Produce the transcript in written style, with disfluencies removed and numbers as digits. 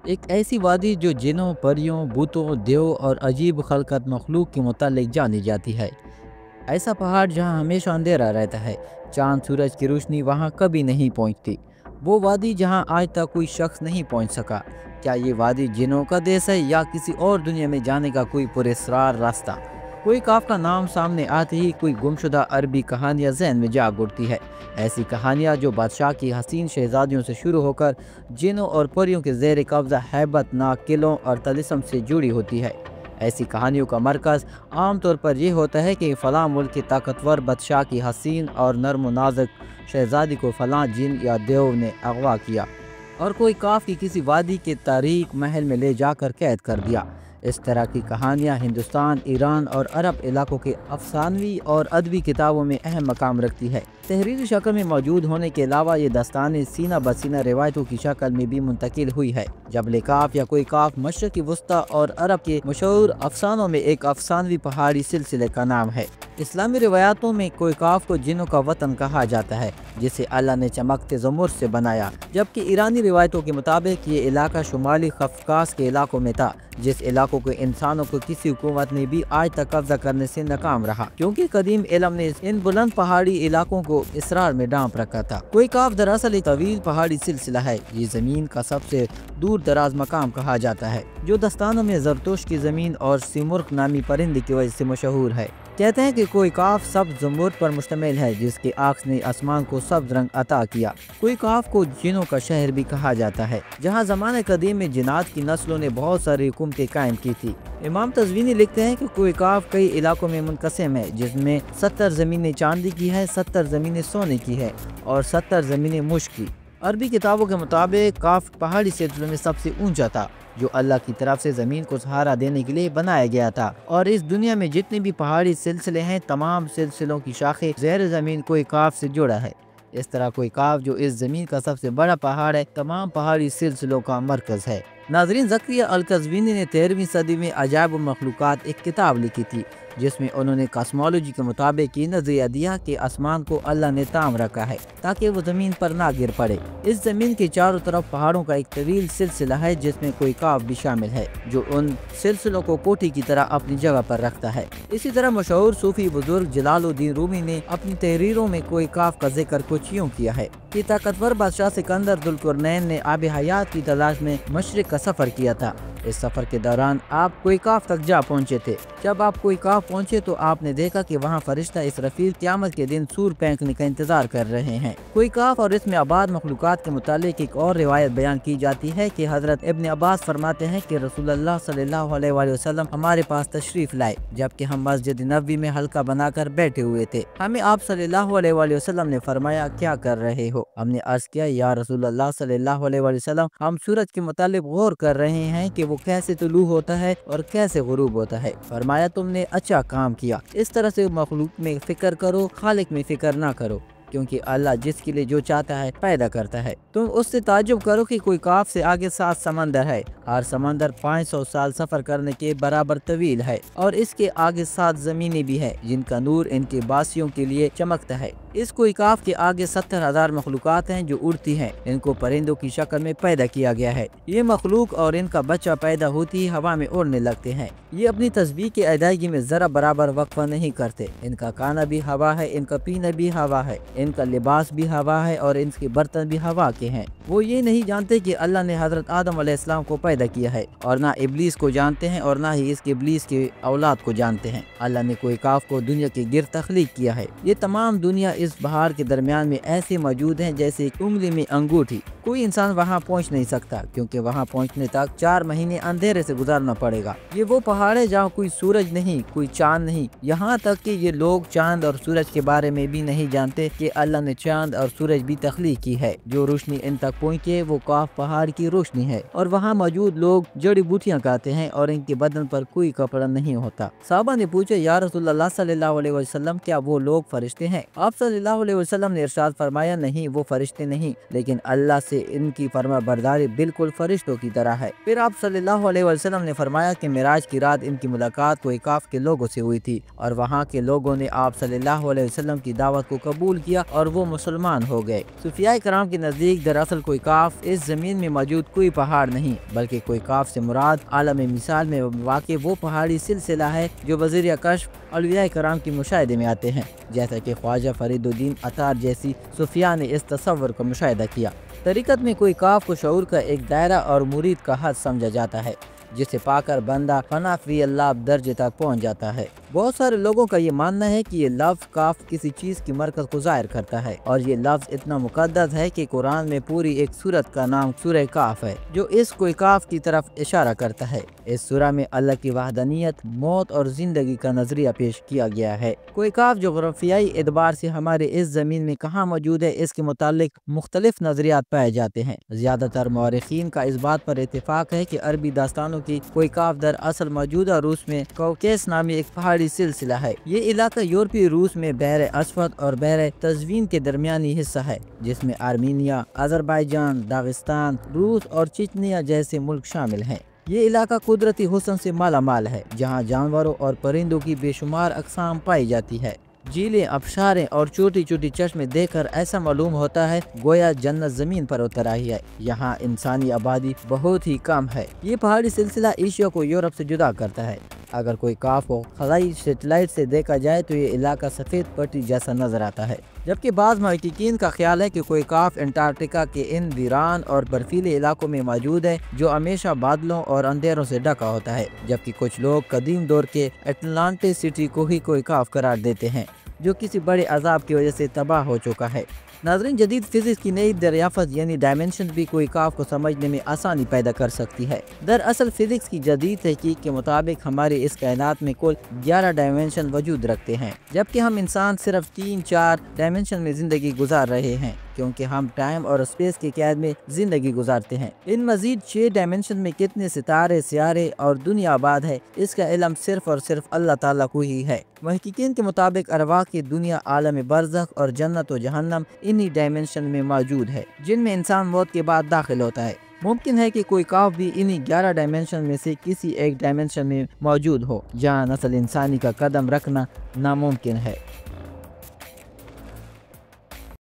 ایک ایسی وادی جو جنوں، پریوں، بتوں، دیو اور عجیب خلقت مخلوق کے متعلق جانی جاتی ہے۔ ایسا پہاڑ جہاں ہمیشہ اندھیرا رہتا ہے، چاند سورج کی روشنی وہاں کبھی نہیں پہنچتی۔ وہ وادی جہاں آج تک کوئی شخص نہیں پہنچ سکا۔ کیا یہ وادی جنوں کا دیس ہے یا کسی اور دنیا میں جانے کا کوئی پراسرار راستہ؟ کوئی کاف کا نام سامنے آتے ہی کوئی گمشدہ عربی کہانیاں ذہن میں جاگ اٹھتی ہے۔ ایسی کہانیاں جو بادشاہ کی حسین شہزادیوں سے شروع ہو کر جنوں اور پریوں کے زیر قبضہ ہیبت ناک قلعوں اور طلسم سے جڑی ہوتی ہے۔ ایسی کہانیوں کا مرکز عام طور پر یہ ہوتا ہے کہ فلاں ملک کے طاقتور بادشاہ کی حسین اور نرم و نازک شہزادی کو فلاں جن یا دیو نے اغوا کیا اور کوئی کاف کی کسی وادی کے تاریک محل میں لے جا کر قید کر دیا۔ اس طرح کی کہانیاں ہندوستان، ایران اور عرب علاقوں کے افسانوی اور ادبی کتابوں میں اہم مقام رکھتی ہے۔ تحریری شکل میں موجود ہونے کے علاوہ یہ داستانیں سینہ بسینہ روایتوں کی شکل میں بھی منتقل ہوئی ہے۔ جبل کاف یا کوئی کاف مشرقی وسطی اور عرب کے مشہور افسانوں میں ایک افسانوی پہاڑی سلسلے کا نام ہے۔ اسلامی روایاتوں میں کوئی کاف کو جنوں کا وطن کہا جاتا ہے جسے اللہ نے چمکتے زمرد سے بنایا، جبکہ ایرانی روایتوں کے مطابق یہ علاقہ شمالی قفقاز کے علاقوں میں تھا، جس علاقوں کو انسانوں کو کسی حکومت نے بھی آج تک قبضہ کرنے سے ناکام رہا، کیونکہ قدیم علم نے ان بلند پہاڑی علاقوں کو اسرار میں ڈانپ رکھا تھا۔ کوئی کاف دراصل ایک طویل پہاڑی سلسلہ ہے۔ یہ زمین کا سب سے دور دراز مقام کہا جاتا ہے، جو داستانوں میں زرتوش کی زمین اور سیمرغ نامی پرندے کی وجہ سے مشہور ہے۔ کہتے ہیں کہ کوئی کاف سبز زمرد پر مشتمل ہے جس کے عکس نے آسمان کو سبز رنگ عطا کیا۔ کوئی کاف کو جنوں کا شہر بھی کہا جاتا ہے، جہاں زمانہ قدیم میں جنات کی نسلوں نے بہت ساری حکومتیں قائم کی تھی۔ امام تزوینی لکھتے ہیں کہ کوئی کاف کئی علاقوں میں منقسم ہے، جس میں 70 زمینیں چاندی کی ہے، 70 زمینیں سونے کی ہے اور 70 زمینیں مشک کی۔ عربی کتابوں کے مطابق کاف پہاڑی سلسلوں میں سب سے اونچا تھا، جو اللہ کی طرف سے زمین کو سہارا دینے کے لیے بنایا گیا تھا، اور اس دنیا میں جتنے بھی پہاڑی سلسلے ہیں تمام سلسلوں کی شاخیں زیر زمین کوئی کاف سے جڑا ہے۔ اس طرح کوئی کاف جو اس زمین کا سب سے بڑا پہاڑ ہے تمام پہاڑی سلسلوں کا مرکز ہے۔ ناظرین، زکریا القزوینی نے 13ویں صدی میں عجائب المخلوقات ایک کتاب لکھی تھی، جس میں انہوں نے کاسمولوجی کے مطابق یہ نظریہ دیا کہ آسمان کو اللہ نے تام رکھا ہے تاکہ وہ زمین پر نہ گر پڑے۔ اس زمین کے چاروں طرف پہاڑوں کا ایک طویل سلسلہ ہے جس میں کوئی کاف بھی شامل ہے، جو ان سلسلوں کو کوٹھی کی طرح اپنی جگہ پر رکھتا ہے۔ اسی طرح مشہور صوفی بزرگ جلال الدین رومی نے اپنی تحریروں میں کوئی کاف کا ذکر کچھ یوں کیا ہے کہ طاقتور بادشاہ سکندر ذوالقرنین نے آب حیات کی تلاش میں مشرق کا سفر کیا تھا۔ اس سفر کے دوران آپ کوئی کاف تک جا پہنچے تھے۔ جب آپ کوئی کاف پہنچے تو آپ نے دیکھا کہ وہاں فرشتہ اسرافیل قیامت کے دن سور پھینکنے کا انتظار کر رہے ہیں۔ کوئی کاف اور اس میں آباد مخلوقات کے متعلق ایک اور روایت بیان کی جاتی ہے کہ حضرت ابن عباس فرماتے ہیں کہ رسول اللہ صلی اللہ علیہ وآلہ وسلم ہمارے پاس تشریف لائے جبکہ ہم مسجد نبوی میں حلقہ بنا کر بیٹھے ہوئے تھے۔ ہمیں آپ صلی اللہ علیہ وآلہ وسلم نے فرمایا، کیا کر رہے ہو؟ ہم نے عرض کیا، یا رسول اللہ صلی اللہ علیہ وآلہ وسلم ہم سورج کے متعلق غور کر رہے ہیں کہ وہ کیسے طلوع ہوتا ہے اور کیسے غروب ہوتا ہے۔ فرمایا، تم نے اچھا کام کیا، اس طرح سے مخلوق میں فکر کرو، خالق میں فکر نہ کرو، کیونکہ اللہ جس کے لیے جو چاہتا ہے پیدا کرتا ہے۔ تم اس سے تعجب کرو کہ کوئی کاف سے آگے 7 سمندر ہے، ہر سمندر 500 سال سفر کرنے کے برابر طویل ہے، اور اس کے آگے 7 زمینیں بھی ہے جن کا نور ان کے باسیوں کے لیے چمکتا ہے۔ اس کوئی کاف کے آگے 70,000 مخلوقات ہیں جو اڑتی ہیں، ان کو پرندوں کی شکل میں پیدا کیا گیا ہے۔ یہ مخلوق اور ان کا بچہ پیدا ہوتی ہی ہوا میں اڑنے لگتے ہیں۔ یہ اپنی تسبیح کی ادائیگی میں ذرا برابر وقفہ نہیں کرتے۔ ان کا کھانا بھی ہوا ہے، ان کا پینا بھی ہوا ہے، ان کا لباس بھی ہوا ہے اور ان کے برتن بھی ہوا کے ہیں۔ وہ یہ نہیں جانتے کہ اللہ نے حضرت آدم علیہ السلام کو پیدا کیا ہے، اور نہ ابلیس کو جانتے ہیں اور نہ ہی اس کے ابلیس کے اولاد کو جانتے ہیں۔ اللہ نے کوئی کاف کو دنیا کے گرد تخلیق کیا ہے۔ یہ تمام دنیا اس بہار کے درمیان میں ایسے موجود ہیں جیسے ایک انگلی میں انگوٹھی۔ کوئی انسان وہاں پہنچ نہیں سکتا کیونکہ وہاں پہنچنے تک 4 مہینے اندھیرے سے گزارنا پڑے گا۔ یہ وہ پہاڑ ہے جہاں کوئی سورج نہیں، کوئی چاند نہیں، یہاں تک کہ یہ لوگ چاند اور سورج کے بارے میں بھی نہیں جانتے کہ اللہ نے چاند اور سورج بھی تخلیق کی ہے۔ جو روشنی ان تک پہنچے وہ کاف پہاڑ کی روشنی ہے، اور وہاں موجود لوگ جڑی بوٹیاں کھاتے ہیں اور ان کے بدن پر کوئی کپڑا نہیں ہوتا۔ صحابہ نے پوچھا، یا رسول اللہ صلی اللہ علیہ وسلم کیا وہ لوگ فرشتے ہیں؟ آپ صلی صلی اللہ علیہ وسلم نے ارشاد فرمایا، نہیں وہ فرشتے نہیں لیکن اللہ سے ان کی فرما برداری بالکل فرشتوں کی طرح ہے۔ پھر آپ صلی اللہ علیہ وسلم نے فرمایا کہ معراج کی رات ان کی ملاقات کوئی کاف کے لوگوں سے ہوئی تھی اور وہاں کے لوگوں نے آپ صلی اللہ علیہ وسلم کی دعوت کو قبول کیا اور وہ مسلمان ہو گئے۔ صوفیاء کرام کے نزدیک دراصل کوئی کاف اس زمین میں موجود کوئی پہاڑ نہیں، بلکہ کوئی کاف سے مراد عالم مثال میں واقع وہ پہاڑی سلسلہ ہے جو بذریعہ کشف اولیاء کرام کی مشاہدے میں آتے ہیں، جیسا کہ خواجہ فرید الدین عطار جیسی صوفیاء نے اس تصور کا مشاہدہ کیا۔ طریقت میں کوئی کاف کو شعور کا ایک دائرہ اور مرید کا حد سمجھا جاتا ہے، جسے پا کر بندہ فنا فی اللہ درجے تک پہنچ جاتا ہے۔ بہت سارے لوگوں کا یہ ماننا ہے کہ یہ لفظ کاف کسی چیز کی مرکز کو ظاہر کرتا ہے، اور یہ لفظ اتنا مقدس ہے کہ قرآن میں پوری ایک سورت کا نام سورہ کاف ہے جو اس کوئی کاف کی طرف اشارہ کرتا ہے۔ اس سورہ میں اللہ کی وحدانیت، موت اور زندگی کا نظریہ پیش کیا گیا ہے۔ کوئی کاف جغرافیائی اعتبار سے ہمارے اس زمین میں کہاں موجود ہے، اس کے متعلق مختلف نظریات پائے جاتے ہیں۔ زیادہ تر مورخین کا اس بات پر اتفاق ہے کہ عربی داستانوں کی کوئی کاف در اصل موجودہ روس میں کوکیس نامی ایک پہاڑی سلسلہ ہے۔ یہ علاقہ یورپی روس میں بحر اسود اور بحر تزوین کے درمیانی حصہ ہے، جس میں آرمینیا، آذربائیجان، داغستان، روس اور چچنیا جیسے ملک شامل ہیں۔ یہ علاقہ قدرتی حسن سے مالا مال ہے، جہاں جانوروں اور پرندوں کی بے شمار اقسام پائی جاتی ہے۔ جھیلیں، آبشاریں اور چھوٹی چھوٹی چشمے دیکھ کر ایسا معلوم ہوتا ہے گویا جنت زمین پر اتر آئی ہے۔ یہاں انسانی آبادی بہت ہی کم ہے۔ یہ پہاڑی سلسلہ ایشیا کو یورپ سے جدا کرتا ہے۔ اگر کوئی کاف کو خلائی سیٹلائٹ سے دیکھا جائے تو یہ علاقہ سفید پٹی جیسا نظر آتا ہے، جبکہ بعض محققین کا خیال ہے کہ کوئی کاف انٹارکٹیکا کے ان ویران اور برفیلے علاقوں میں موجود ہے جو ہمیشہ بادلوں اور اندھیروں سے ڈھکا ہوتا ہے، جبکہ کچھ لوگ قدیم دور کے اٹلانٹس سٹی کو ہی کوئی کاف قرار دیتے ہیں جو کسی بڑے عذاب کی وجہ سے تباہ ہو چکا ہے۔ ناظرین، جدید فزکس کی نئی دریافت یعنی ڈائمنشن بھی کوئی کاف کو سمجھنے میں آسانی پیدا کر سکتی ہے۔ دراصل فزکس کی جدید تحقیق کے مطابق ہمارے اس کائنات میں کل 11 ڈائمنشن وجود رکھتے ہیں، جبکہ ہم انسان صرف 3-4 ڈائمنشن میں زندگی گزار رہے ہیں، کیونکہ ہم ٹائم اور اسپیس کی قید میں زندگی گزارتے ہیں۔ ان مزید 6 ڈائمنشن میں کتنے ستارے، سیارے اور دنیا آباد ہے، اس کا علم صرف اور صرف اللہ تعالیٰ کو ہی ہے۔ محققین کے مطابق ارواح کی دنیا، عالم برزخ اور جنت و جہنم انہی ڈائمنشن میں موجود ہے، جن میں انسان موت کے بعد داخل ہوتا ہے۔ ممکن ہے کہ کوئی کاف بھی انہی 11 ڈائمنشن میں سے کسی ایک ڈائمنشن میں موجود ہو، جہاں نسل انسانی کا قدم رکھنا ناممکن ہے۔